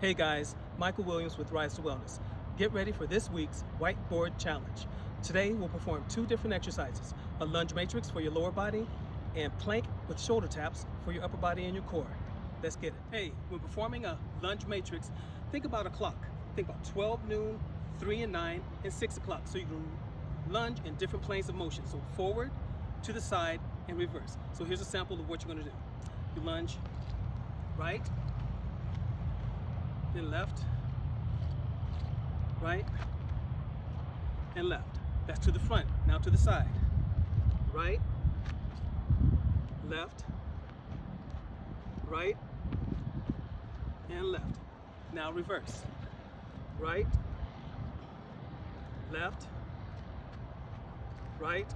Hey guys, Michael Williams with Rise to Wellness. Get ready for this week's Whiteboard Challenge. Today we'll perform two different exercises, a lunge matrix for your lower body and plank with shoulder taps for your upper body and your core. Let's get it. Hey, when performing a lunge matrix, think about a clock. Think about 12 noon, 3 and 9, and 6 o'clock. So you can lunge in different planes of motion. So forward, to the side, and reverse. So here's a sample of what you're gonna do. You lunge right, then left, right, and left. That's to the front. Now to the side. Right, left, right, and left. Now reverse. Right, left, right,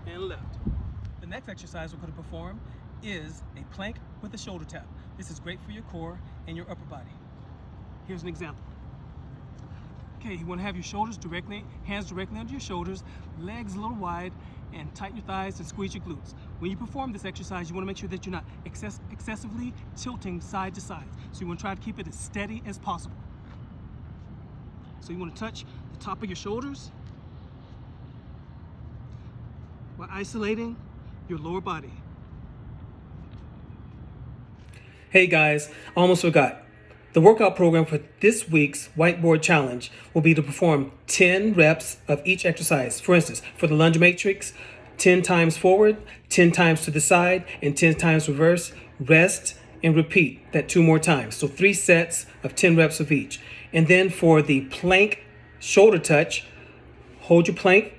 and left. The next exercise we're going to perform is a plank with a shoulder tap. This is great for your core and your upper body. Here's an example. Okay, you want to have your shoulders hands directly under your shoulders, legs a little wide, and tighten your thighs and squeeze your glutes. When you perform this exercise, you want to make sure that you're not excessively tilting side to side. So you want to try to keep it as steady as possible. So you want to touch the top of your shoulders while isolating your lower body. Hey guys, I almost forgot. The workout program for this week's Whiteboard Challenge will be to perform 10 reps of each exercise. For instance, for the Lunge Matrix, 10 times forward, 10 times to the side, and 10 times reverse. Rest and repeat that 2 more times. So 3 sets of 10 reps of each. And then for the plank shoulder touch, hold your plank,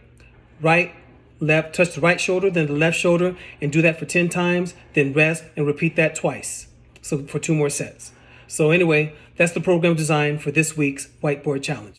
right, left, touch the right shoulder, then the left shoulder, and do that for 10 times, then rest and repeat that twice. So for 2 more sets. So anyway, that's the program design for this week's Whiteboard Challenge.